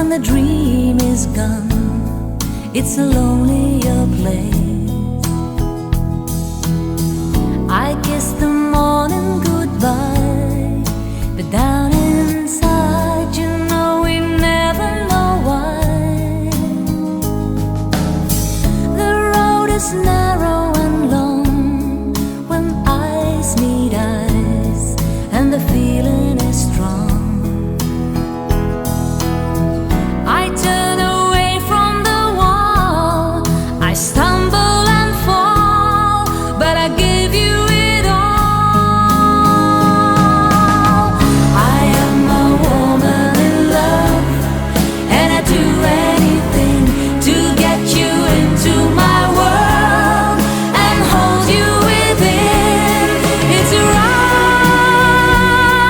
when the dream is gone, it's a lonelier place. I kiss the morning goodbye, but down inside, you know we never know why. The road is narrow and long when eyes meet eyes, and the feeling